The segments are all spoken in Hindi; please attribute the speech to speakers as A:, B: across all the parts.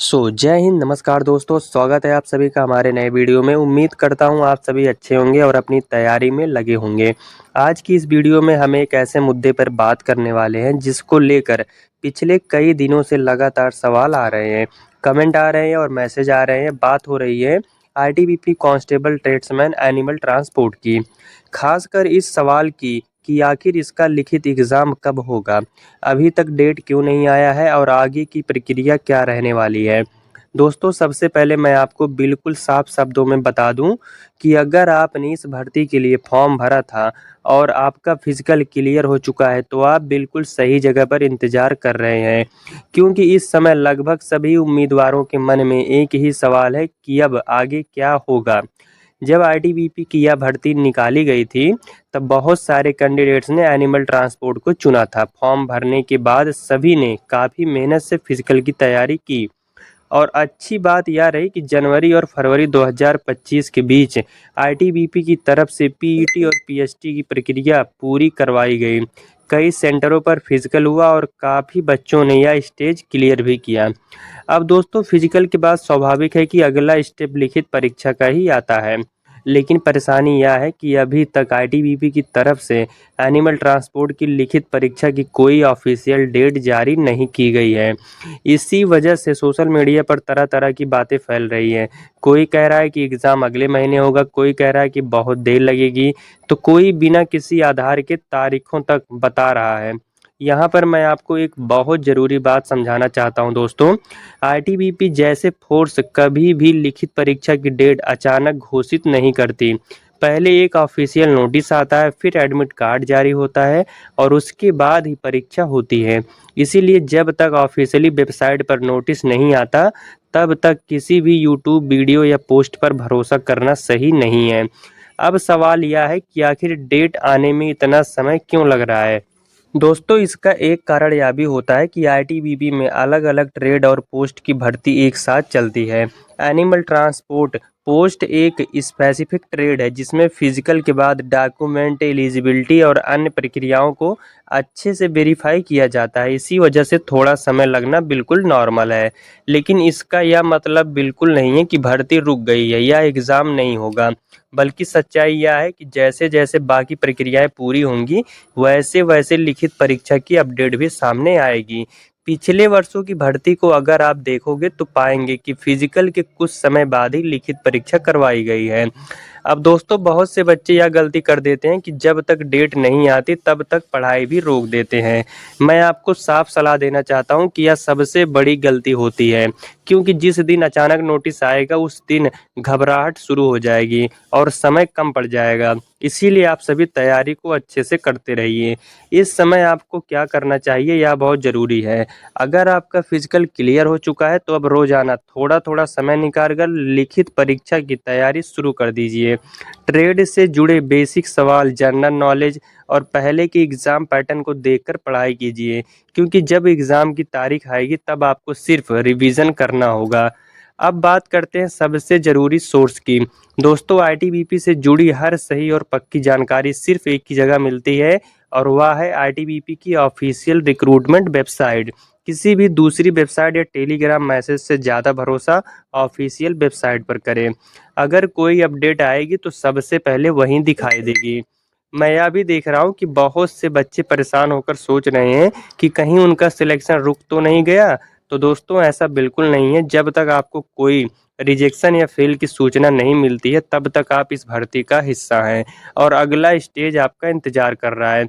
A: जय हिंद, नमस्कार दोस्तों। स्वागत है आप सभी का हमारे नए वीडियो में। उम्मीद करता हूँ आप सभी अच्छे होंगे और अपनी तैयारी में लगे होंगे। आज की इस वीडियो में हम एक ऐसे मुद्दे पर बात करने वाले हैं जिसको लेकर पिछले कई दिनों से लगातार सवाल आ रहे हैं, कमेंट आ रहे हैं और मैसेज आ रहे हैं। बात हो रही है ITBP constable tradesman animal transport की। खासकर इस सवाल की कि आखिर इसका लिखित एग्ज़ाम कब होगा, अभी तक डेट क्यों नहीं आया है और आगे की प्रक्रिया क्या रहने वाली है। दोस्तों, सबसे पहले मैं आपको बिल्कुल साफ शब्दों में बता दूं कि अगर आपने इस भर्ती के लिए फॉर्म भरा था और आपका फिजिकल क्लियर हो चुका है तो आप बिल्कुल सही जगह पर इंतज़ार कर रहे हैं, क्योंकि इस समय लगभग सभी उम्मीदवारों के मन में एक ही सवाल है कि अब आगे क्या होगा। जब आईटीबीपी की यह भर्ती निकाली गई थी तब बहुत सारे कैंडिडेट्स ने एनिमल ट्रांसपोर्ट को चुना था। फॉर्म भरने के बाद सभी ने काफ़ी मेहनत से फिजिकल की तैयारी की और अच्छी बात यह रही कि जनवरी और फरवरी 2025 के बीच आईटीबीपी की तरफ से पीईटी और पीएचटी की प्रक्रिया पूरी करवाई गई। कई सेंटरों पर फिजिकल हुआ और काफ़ी बच्चों ने यह स्टेज क्लियर भी किया। अब दोस्तों, फिजिकल के बाद स्वाभाविक है कि अगला स्टेप लिखित परीक्षा का ही आता है। लेकिन परेशानी यह है कि अभी तक आईटीबीपी की तरफ से एनिमल ट्रांसपोर्ट की लिखित परीक्षा की कोई ऑफिशियल डेट जारी नहीं की गई है। इसी वजह से सोशल मीडिया पर तरह तरह की बातें फैल रही हैं। कोई कह रहा है कि एग्ज़ाम अगले महीने होगा, कोई कह रहा है कि बहुत देर लगेगी, तो कोई बिना किसी आधार के तारीखों तक बता रहा है। यहाँ पर मैं आपको एक बहुत ज़रूरी बात समझाना चाहता हूँ दोस्तों। आईटीबीपी जैसे फोर्स कभी भी लिखित परीक्षा की डेट अचानक घोषित नहीं करती। पहले एक ऑफिशियल नोटिस आता है, फिर एडमिट कार्ड जारी होता है और उसके बाद ही परीक्षा होती है। इसीलिए जब तक ऑफिशियली वेबसाइट पर नोटिस नहीं आता तब तक किसी भी यूट्यूब वीडियो या पोस्ट पर भरोसा करना सही नहीं है। अब सवाल यह है कि आखिर डेट आने में इतना समय क्यों लग रहा है। दोस्तों, इसका एक कारण यह भी होता है कि आईटीबीपी में अलग अलग ट्रेड और पोस्ट की भर्ती एक साथ चलती है। एनिमल ट्रांसपोर्ट पोस्ट एक स्पेसिफिक ट्रेड है जिसमें फिजिकल के बाद डॉक्यूमेंट, एलिजिबिलिटी और अन्य प्रक्रियाओं को अच्छे से वेरीफाई किया जाता है। इसी वजह से थोड़ा समय लगना बिल्कुल नॉर्मल है। लेकिन इसका यह मतलब बिल्कुल नहीं है कि भर्ती रुक गई है या एग्ज़ाम नहीं होगा, बल्कि सच्चाई यह है कि जैसे जैसे बाकी प्रक्रियाएं पूरी होंगी वैसे वैसे लिखित परीक्षा की अपडेट भी सामने आएगी। पिछले वर्षों की भर्ती को अगर आप देखोगे तो पाएंगे कि फिजिकल के कुछ समय बाद ही लिखित परीक्षा करवाई गई है। अब दोस्तों, बहुत से बच्चे यह गलती कर देते हैं कि जब तक डेट नहीं आती तब तक पढ़ाई भी रोक देते हैं। मैं आपको साफ सलाह देना चाहता हूं कि यह सबसे बड़ी गलती होती है, क्योंकि जिस दिन अचानक नोटिस आएगा उस दिन घबराहट शुरू हो जाएगी और समय कम पड़ जाएगा। इसीलिए आप सभी तैयारी को अच्छे से करते रहिए। इस समय आपको क्या करना चाहिए यह बहुत ज़रूरी है। अगर आपका फिजिकल क्लियर हो चुका है तो अब रोज़ाना थोड़ा थोड़ा समय निकाल कर लिखित परीक्षा की तैयारी शुरू कर दीजिए। ट्रेड से जुड़े बेसिक सवाल, जनरल नॉलेज और पहले के एग्ज़ाम पैटर्न को देखकर पढ़ाई कीजिए, क्योंकि जब एग्ज़ाम की तारीख आएगी तब आपको सिर्फ रिवीजन करना होगा। अब बात करते हैं सबसे ज़रूरी सोर्स की। दोस्तों, आईटीबीपी से जुड़ी हर सही और पक्की जानकारी सिर्फ एक ही जगह मिलती है और वह है आईटीबीपी की ऑफिशियल रिक्रूटमेंट वेबसाइट। किसी भी दूसरी वेबसाइट या टेलीग्राम मैसेज से ज़्यादा भरोसा ऑफिशियल वेबसाइट पर करें। अगर कोई अपडेट आएगी तो सबसे पहले वहीं दिखाई देगी। मैं यह भी देख रहा हूँ कि बहुत से बच्चे परेशान होकर सोच रहे हैं कि कहीं उनका सिलेक्शन रुक तो नहीं गया। तो दोस्तों, ऐसा बिल्कुल नहीं है। जब तक आपको कोई रिजेक्शन या फेल की सूचना नहीं मिलती है तब तक आप इस भर्ती का हिस्सा हैं और अगला स्टेज आपका इंतज़ार कर रहा है।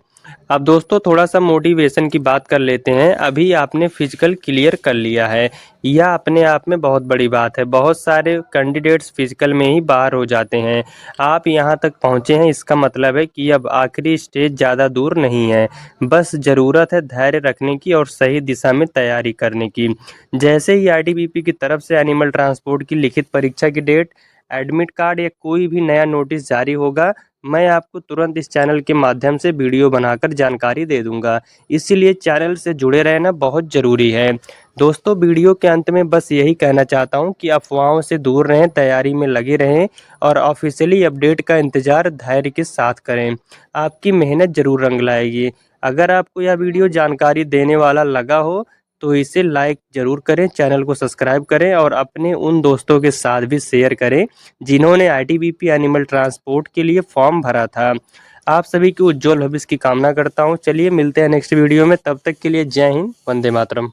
A: अब दोस्तों, थोड़ा सा मोटिवेशन की बात कर लेते हैं। अभी आपने फिजिकल क्लियर कर लिया है, यह अपने आप में बहुत बड़ी बात है। बहुत सारे कैंडिडेट्स फिजिकल में ही बाहर हो जाते हैं। आप यहाँ तक पहुँचे हैं, इसका मतलब है कि अब आखिरी स्टेज ज़्यादा दूर नहीं है। बस ज़रूरत है धैर्य रखने की और सही दिशा में तैयारी करने की। जैसे ही आईटीबीपी की तरफ से एनिमल ट्रांसपोर्ट की लिखित परीक्षा की डेट, एडमिट कार्ड या कोई भी नया नोटिस जारी होगा, मैं आपको तुरंत इस चैनल के माध्यम से वीडियो बनाकर जानकारी दे दूंगा। इसीलिए चैनल से जुड़े रहना बहुत ज़रूरी है। दोस्तों, वीडियो के अंत में बस यही कहना चाहता हूं कि अफवाहों से दूर रहें, तैयारी में लगे रहें और ऑफिशियली अपडेट का इंतज़ार धैर्य के साथ करें। आपकी मेहनत ज़रूर रंग लाएगी। अगर आपको यह वीडियो जानकारी देने वाला लगा हो तो इसे लाइक ज़रूर करें, चैनल को सब्सक्राइब करें और अपने उन दोस्तों के साथ भी शेयर करें जिन्होंने आईटीबीपी एनिमल ट्रांसपोर्ट के लिए फॉर्म भरा था। आप सभी के उज्जवल भविष्य की कामना करता हूँ। चलिए मिलते हैं नेक्स्ट वीडियो में, तब तक के लिए जय हिंद, वंदे मातरम।